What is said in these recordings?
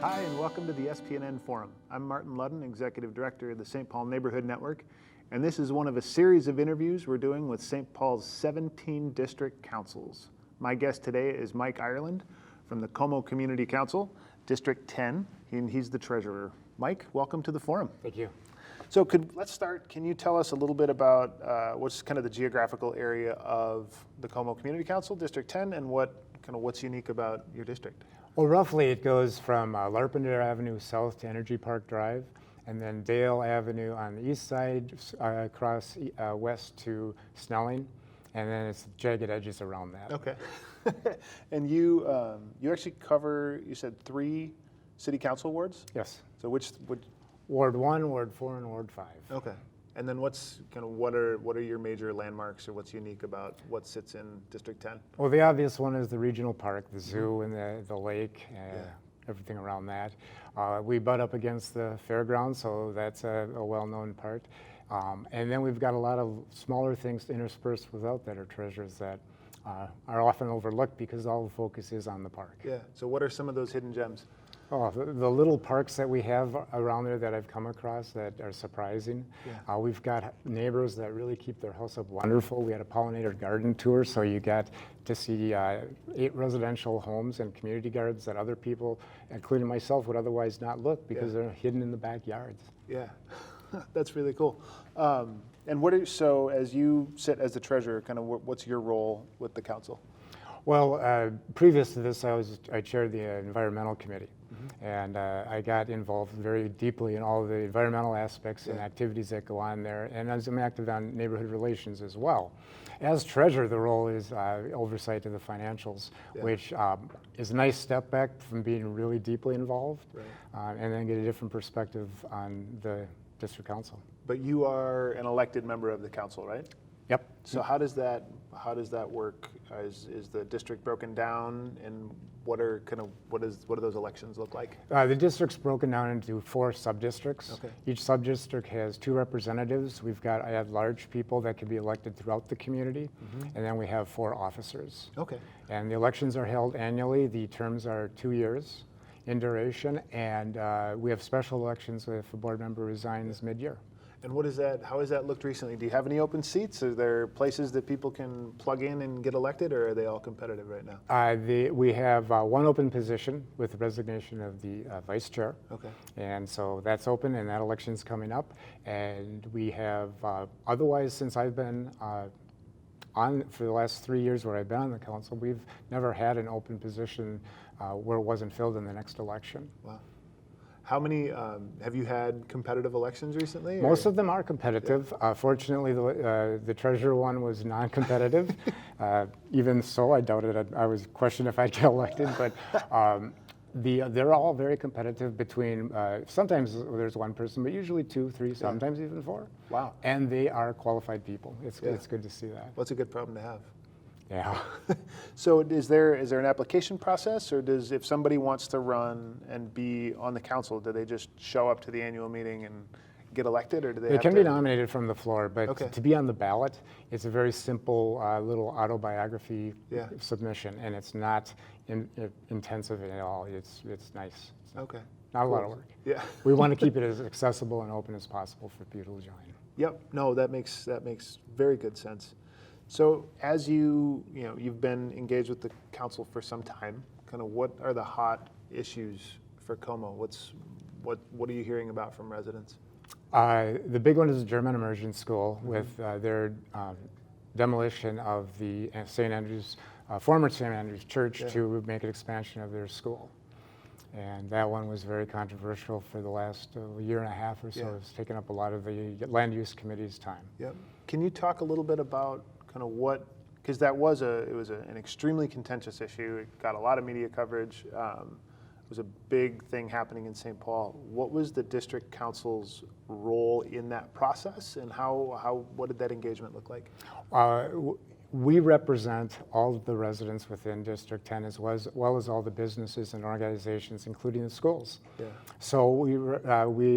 Hi, and welcome to the SPNN Forum. I'm Martin Ludden, Executive Director of the St. Paul Neighborhood Network, and this is one of a series of interviews we're doing with St. Paul's 17 district councils. My guest today is Mike Ireland from the Como Community Council, District 10, and he's the treasurer. Mike, welcome to the forum. Thank you. So let's start. Can you tell us a little bit about what's kind of the geographical area of the Como Community Council, District 10, and what's unique about your district? Well, roughly it goes from Larpenteur Avenue south to Energy Park Drive, and then Dale Avenue on the east side across west to Snelling, and then it's jagged edges around that. Okay. And you actually cover, you said 3 city council wards? Yes. So which Ward 1, Ward 4, and Ward 5. Okay. And then what are your major landmarks, or what's unique about what sits in District 10? Well, the obvious one is the regional park, the zoo and the lake, everything around that. We butt up against the fairgrounds, so that's a well-known part. And then we've got a lot of smaller things interspersed without that are treasures that are often overlooked because all the focus is on the park. Yeah. So what are some of those hidden gems? Oh, the little parks that we have around there that I've come across that are surprising. Yeah. We've got neighbors that really keep their house up wonderful. We had a pollinator garden tour, so you got to see 8 residential homes and community gardens that other people, including myself, would otherwise not look because they're hidden in the backyards. Yeah, that's really cool. And so as you sit as the treasurer, kind of what's your role with the council? Well, previous to this, I chaired the environmental committee. And I got involved very deeply in all the environmental aspects and activities that go on there, and I'm active on neighborhood relations as well. As treasurer, the role is oversight of the financials, which is a nice step back from being really deeply involved, and then get a different perspective on the district council. But you are an elected member of the council, right? Yep. So how does that work? Is the district broken down, and what do those elections look like? The district's broken down into 4 sub-districts. Okay. Each sub-district has 2 representatives. We've got at-large people that can be elected throughout the community, and then we have 4 officers. Okay. And the elections are held annually. The terms are 2 years in duration, and we have special elections if a board member resigns mid-year. And how has that looked recently? Do you have any open seats? Are there places that people can plug in and get elected, or are they all competitive right now? We have 1 open position with the resignation of the vice chair. Okay. And so that's open, and that election's coming up. And we have, otherwise, since I've been on for the last 3 years where I've been on the council, we've never had an open position where it wasn't filled in the next election. Wow. How many, have you had competitive elections recently? Most of them are competitive. Fortunately, the treasurer one was non-competitive. Even so, I doubted I was questioned if I'd get elected, but they're all very competitive between, sometimes there's 1 person, but usually 2, 3, sometimes even 4. Wow. And they are qualified people. It's good to see that. Well, it's a good problem to have. Yeah. So is there an application process, or if somebody wants to run and be on the council, do they just show up to the annual meeting and get elected, or do they can be nominated from the floor, but Okay. to be on the ballot, it's a very simple little autobiography submission, and it's not intensive at all. It's nice. Okay. Not a lot of work. Yeah. We want to keep it as accessible and open as possible for people to join. Yep. No, that makes very good sense. So as you've been engaged with the council for some time, kind of what are the hot issues for Como? What are you hearing about from residents? The big one is the German immersion school with their demolition of the St. Andrew's, former St. Andrew's Church to make an expansion of their school. And that one was very controversial for the last year and a half or so. It's taken up a lot of the land use committee's time. Yep. Can you talk a little bit about kind of because it was an extremely contentious issue. It got a lot of media coverage. It was a big thing happening in St. Paul. What was the district council's role in that process, and what did that engagement look like? We represent all of the residents within District 10 as well as all the businesses and organizations, including the schools. Yeah. So we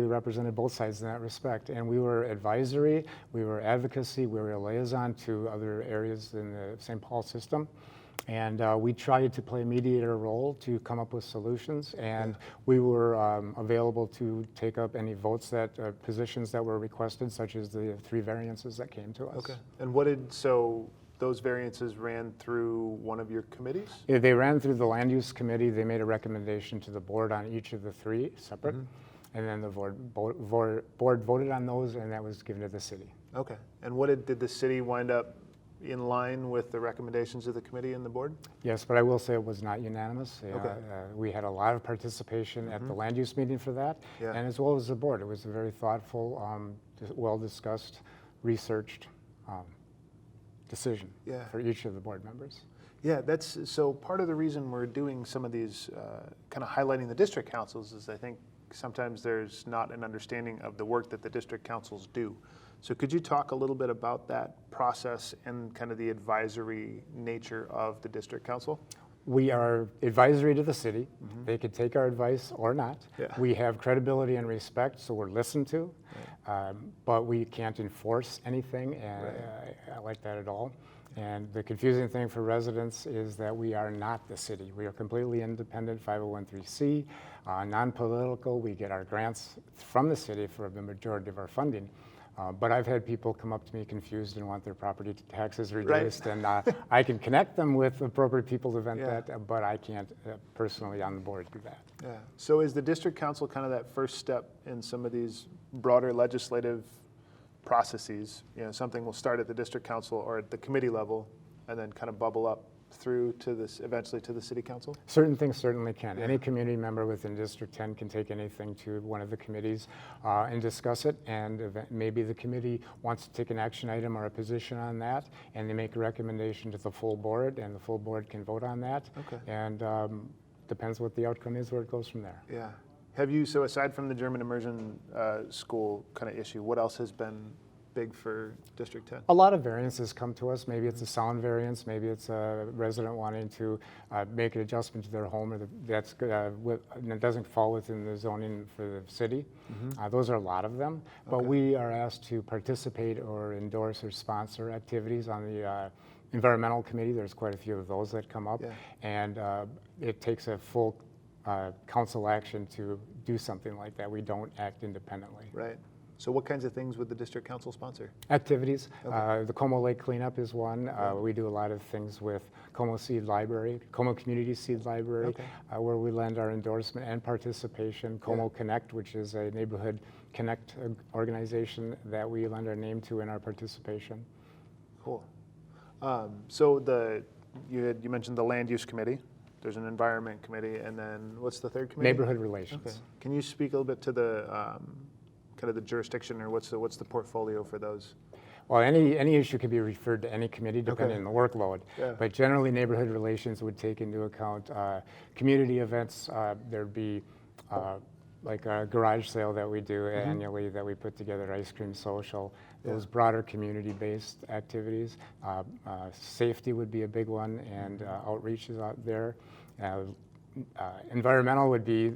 represented both sides in that respect, and we were advisory, we were advocacy, we were a liaison to other areas in the St. Paul system. And we tried to play a mediator role to come up with solutions, and we were available to take up any votes positions that were requested, such as the 3 variances that came to us. Okay. And so those variances ran through one of your committees? Yeah, they ran through the land use committee. They made a recommendation to the board on each of the 3 separate, and then the board voted on those, and that was given to the city. Okay. And did the city wind up in line with the recommendations of the committee and the board? Yes, but I will say it was not unanimous. Okay. We had a lot of participation at the land use meeting for that, Yeah. and as well as the board. It was a very thoughtful, well-discussed, researched decision for each of the board members. Yeah, so part of the reason we're doing some of these, kind of highlighting the district councils is I think sometimes there's not an understanding of the work that the district councils do. So could you talk a little bit about that process and kind of the advisory nature of the district council? We are advisory to the city. They could take our advice or not. Yeah. We have credibility and respect, so we're listened to, but we can't enforce anything, and I like that at all. And the confusing thing for residents is that we are not the city. We are completely independent, 501(c), non-political. We get our grants from the city for the majority of our funding. But I've had people come up to me confused and want their property taxes reduced, and I can connect them with appropriate people to vent that, but I can't personally on the board do that. Yeah. So is the district council kind of that first step in some of these broader legislative processes? You know, something will start at the district council or at the committee level and then kind of bubble up through to this, eventually to the city council? Certain things certainly can. Any community member within District 10 can take anything to one of the committees and discuss it, and maybe the committee wants to take an action item or a position on that, and they make a recommendation to the full board, and the full board can vote on that. Okay. And depends what the outcome is, where it goes from there. Yeah. So aside from the German immersion school kind of issue, what else has been big for District 10? A lot of variances come to us. Maybe it's a sound variance, maybe it's a resident wanting to make an adjustment to their home, or that doesn't fall within the zoning for the city. Those are a lot of them, but we are asked to participate or endorse or sponsor activities on the environmental committee. There's quite a few of those that come up, and it takes a full council action to do something like that. We don't act independently. Right. So what kinds of things would the district council sponsor? Activities. The Como Lake cleanup is one. We do a lot of things with Como Seed Library, Como Community Seed Library, where we lend our endorsement and participation. Como Connect, which is a neighborhood connect organization that we lend our name to in our participation. Cool. So you mentioned the land use committee. There's an environment committee, and then what's the third committee? Neighborhood relations. Okay. Can you speak a little bit to the kind of the jurisdiction, or what's the portfolio for those? Well, any issue could be referred to any committee depending on the workload. But generally, neighborhood relations would take into account community events. There'd be like a garage sale that we do annually that we put together, ice cream social, those broader community-based activities. Safety would be a big one, and outreach is out there. Environmental would be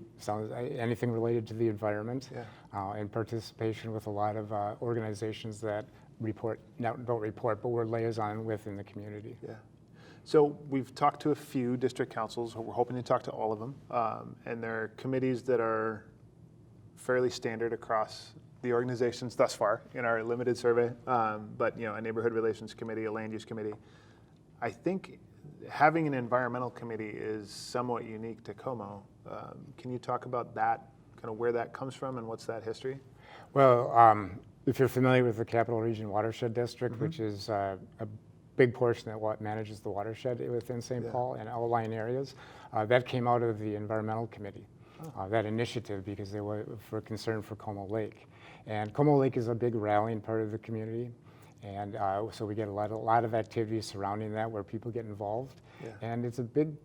anything related to the environment, and participation with a lot of organizations that don't report, but we're liaison with in the community. Yeah. So we've talked to a few district councils. We're hoping to talk to all of them, and there are committees that are fairly standard across the organizations thus far in our limited survey. But a neighborhood relations committee, a land use committee. I think having an environmental committee is somewhat unique to Como. Can you talk about that, kind of where that comes from and what's that history? Well, if you're familiar with the Capital Region Watershed District, which is a big portion that manages the watershed within St. Paul and outlying areas, that came out of the environmental committee, that initiative, because they were concerned for Como Lake. And Como Lake is a big rallying part of the community. And so we get a lot of activities surrounding that where people get involved, and it's a big.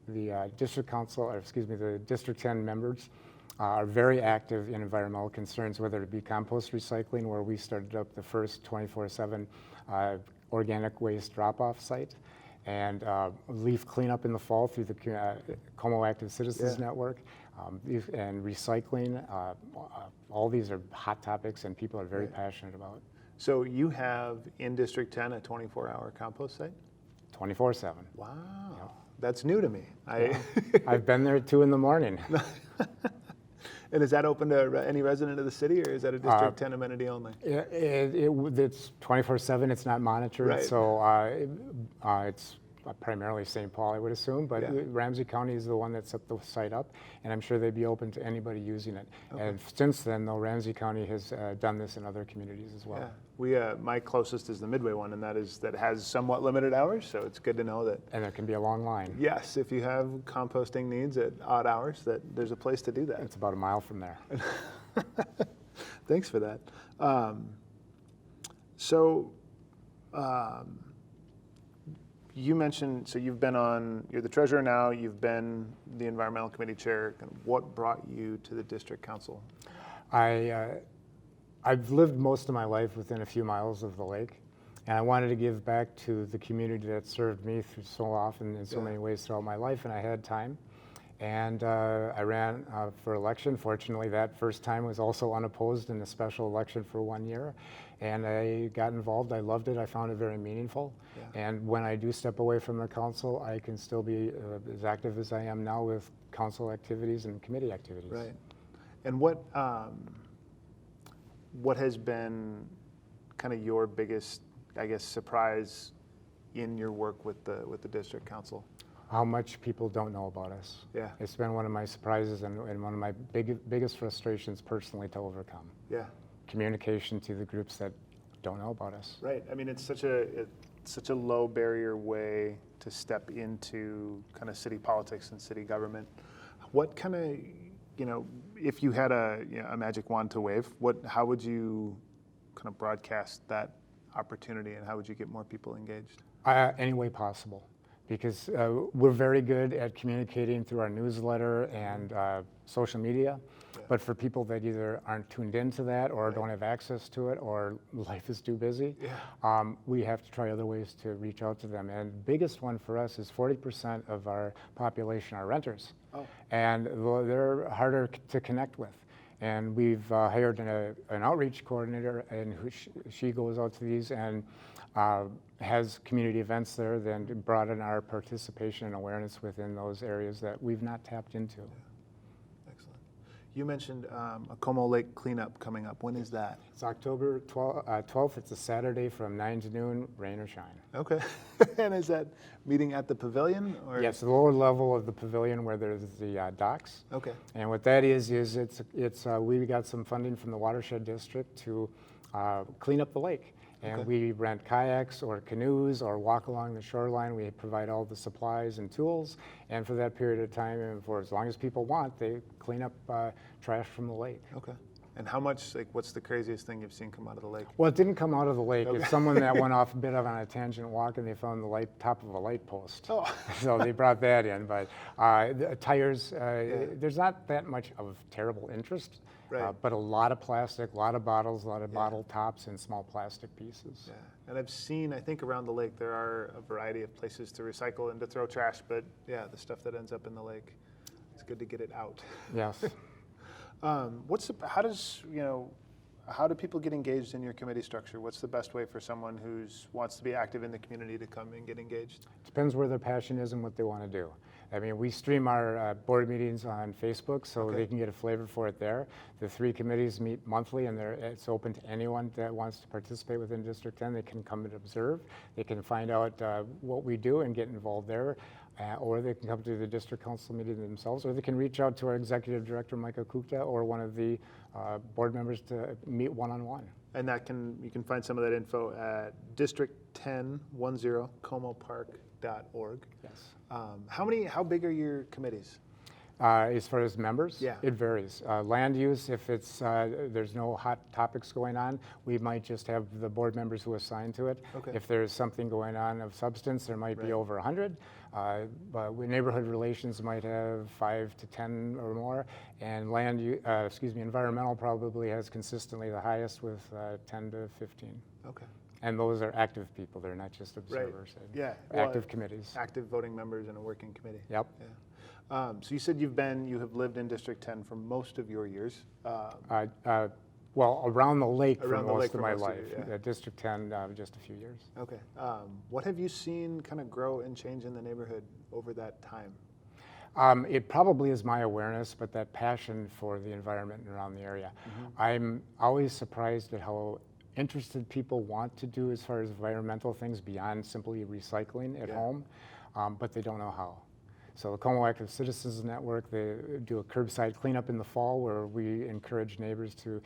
The district council, or excuse me, the District 10 members are very active in environmental concerns, whether it be compost recycling, where we started up the first 24/7 organic waste drop-off site, and leaf cleanup in the fall through the Como Active Citizens Network. And recycling, all these are hot topics and people are very passionate about. So you have in District 10 a 24-hour compost site? 24/7. Wow, Yep. that's new to me. I've been there at 2 in the morning. And is that open to any resident of the city, or is that a District 10 amenity only? It's 24/7. It's not monitored, Right. so it's primarily St. Paul, I would assume. But Yeah. Ramsey County is the one that set the site up, and I'm sure they'd be open to anybody using it. Okay. And since then, though, Ramsey County has done this in other communities as well. Yeah, my closest is the Midway one, and that has somewhat limited hours. So it's good to know that. And there can be a long line. Yes, if you have composting needs at odd hours, that there's a place to do that. It's about a mile from there. Thanks for that. You mentioned, so you're the treasurer now, you've been the environmental committee chair. What brought you to the district council? I've lived most of my life within a few miles of the lake, and I wanted to give back to the community that served me through so often in so many ways throughout my life, and I had time. And I ran for election. Fortunately, that first time was also unopposed in a special election for 1 year. And I got involved. I loved it. I found it very meaningful. Yeah. And when I do step away from the council, I can still be as active as I am now with council activities and committee activities. Right. And what has been kind of your biggest, I guess, surprise in your work with the district council? How much people don't know about us. Yeah. It's been one of my surprises and one of my biggest frustrations personally to overcome. Yeah. Communication to the groups that don't know about us. Right. I mean, it's such a low barrier way to step into kind of city politics and city government. What kind of, if you had a magic wand to wave, how would you kind of broadcast that opportunity, and how would you get more people engaged? Any way possible. Because we're very good at communicating through our newsletter and social media, but for people that either aren't tuned into that or don't have access to it or life is too busy, we have to try other ways to reach out to them. And the biggest one for us is 40% of our population are renters, and they're harder to connect with. And we've hired an outreach coordinator, and she goes out to these and has community events there, then broaden our participation and awareness within those areas that we've not tapped into. Yeah. Excellent. You mentioned a Como Lake cleanup coming up. When is that? It's October 12th. It's a Saturday from 9 to noon, rain or shine. Okay. And is that meeting at the pavilion? Or? Yes, the lower level of the pavilion where there's the docks. Okay. And what that is we got some funding from the watershed district to clean up the lake. And we rent kayaks or canoes or walk along the shoreline. We provide all the supplies and tools. And for that period of time, and for as long as people want, they clean up trash from the lake. Okay. And how much, what's the craziest thing you've seen come out of the lake? Well, it didn't come out of the lake. It's someone that went off a bit of on a tangent walk, and they found the top of a light post. Oh. So they brought that in. But the tires, there's not that much of terrible interest. Right. But a lot of plastic, a lot of bottles, a lot of bottle tops, and small plastic pieces. Yeah, and I've seen, I think around the lake there are a variety of places to recycle and to throw trash, but yeah, the stuff that ends up in the lake, it's good to get it out. Yes. How do people get engaged in your committee structure? What's the best way for someone who wants to be active in the community to come and get engaged? Depends where their passion is and what they want to do. I mean, we stream our board meetings on Facebook, so they can get a flavor for it there. The 3 committees meet monthly, and it's open to anyone that wants to participate within District 10. They can come and observe. They can find out what we do and get involved there, or they can come to the district council meeting themselves, or they can reach out to our executive director, Micah Kukta, or one of the board members to meet one-on-one. And you can find some of that info at district1010comopark.org. Yes. How big are your committees? As far as members, yeah, it varies. Land use, if there's no hot topics going on, we might just have the board members who assign to it. Okay. If there's something going on of substance, there might be over 100. But neighborhood relations might have 5 to 10 or more, and environmental probably has consistently the highest with 10 to 15. Okay. And those are active people; they're not just observers. Right. Yeah. Active committees. Active voting members in a working committee. Yep. Yeah. So you said you have lived in District 10 for most of your years. Well, around the lake for Around the most lake of for my most of life. you, yeah. District 10, just a few years. Okay. What have you seen kind of grow and change in the neighborhood over that time? It probably is my awareness, but that passion for the environment around the area. I'm always surprised at how interested people want to do as far as environmental things beyond simply recycling at home, but they don't know how. So the Como Active Citizens Network, they do a curbside cleanup in the fall where we encourage neighbors to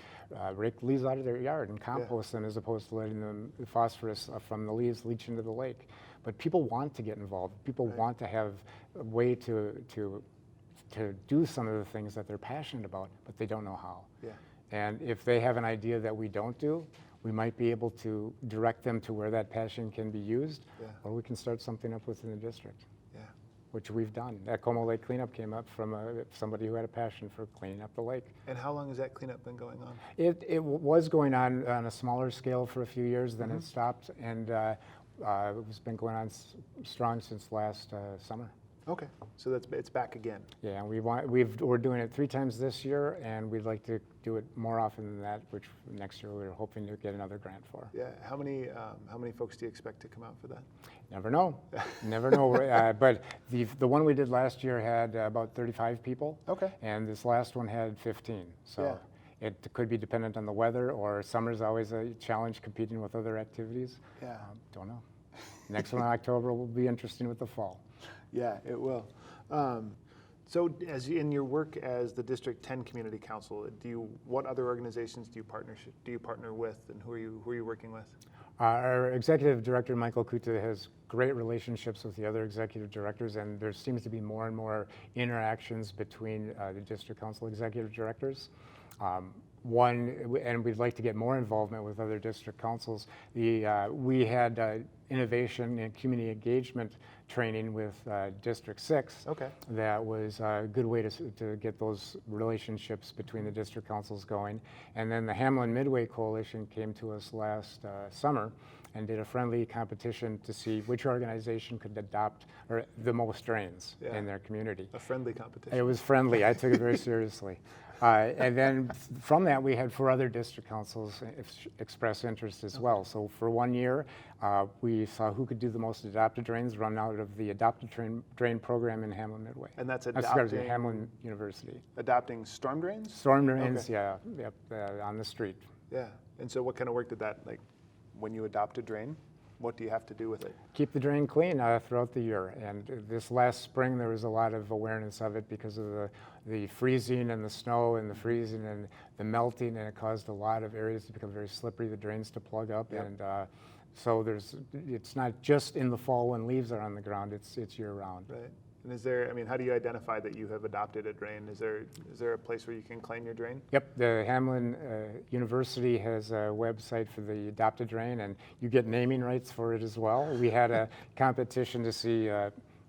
rake leaves out of their yard and compost them as opposed to letting the phosphorus from the leaves leach into the lake. But people want to get involved. People want to have a way to do some of the things that they're passionate about, but they don't know how. Yeah. And if they have an idea that we don't do, we might be able to direct them to where that passion can be used, or we can start something up within the district, which we've done. That Como Lake cleanup came up from somebody who had a passion for cleaning up the lake. And how long has that cleanup been going on? It was going on a smaller scale for a few years, then it stopped, and it's been going on strong since last summer. Okay, so it's back again. Yeah, we're doing it 3 times this year, and we'd like to do it more often than that, which next year we're hoping to get another grant for. Yeah, how many folks do you expect to come out for that? Never know, never know. But the one we did last year had about 35 people. Okay. And this last one had 15. So it could be dependent on the weather, or summer's always a challenge competing with other activities. Yeah. Don't know. Next one in October will be interesting with the fall. Yeah, it will. So as in your work as the District 10 Community Council, what other organizations do you partner with, and who are you working with? Our executive director, Michael Kuta, has great relationships with the other executive directors, and there seems to be more and more interactions between the district council executive directors. And we'd like to get more involvement with other district councils. We had innovation and community engagement training with District 6. Okay. That was a good way to get those relationships between the district councils going. And then the Hamlin Midway Coalition came to us last summer and did a friendly competition to see which organization could adopt the most drains in their community. A friendly competition. It was friendly. I took it very seriously. And then from that, we had 4 other district councils express interest as well. So for 1 year, we saw who could do the most adopted drains run out of the adopted drain program in Hamlin Midway. And that's adopting Hamlin University. Adopting storm drains? Storm drains, on the street. Yeah. And so what kind of work did that, like, when you adopt a drain, what do you have to do with it? Keep the drain clean throughout the year. And this last spring, there was a lot of awareness of it because of the freezing and the snow and the freezing and the melting, and it caused a lot of areas to become very slippery, the drains to plug up. Yep. And so it's not just in the fall when leaves are on the ground, it's year round. Right. And how do you identify that you have adopted a drain? Is there a place where you can claim your drain? Yep, the Hamlin University has a website for the adopted drain, and you get naming rights for it as well. We had a competition to see,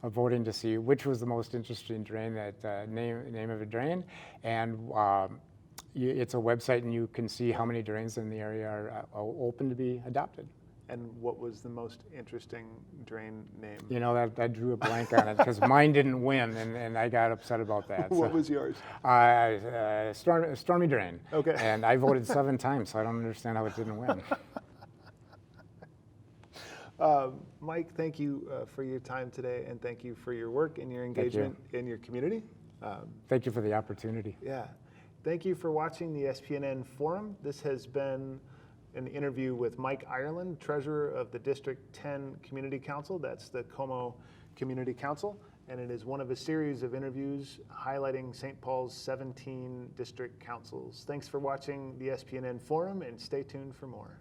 voting to see which was the most interesting drain, that name of a drain, and it's a website, and you can see how many drains in the area are open to be adopted. And what was the most interesting drain name? You know, I drew a blank on it because mine didn't win, and I got upset about that. What was yours? Stormy Drain. Okay. And I voted 7 times, so I don't understand how it didn't win. Mike, thank you for your time today, and thank you for your work and your engagement in your community. Thank you for the opportunity. Yeah. Thank you for watching the SPNN Forum. This has been an interview with Mike Ireland, treasurer of the District 10 Community Council. That's the Como Community Council, and it is one of a series of interviews highlighting St. Paul's 17 district councils. Thanks for watching the SPNN Forum, and stay tuned for more.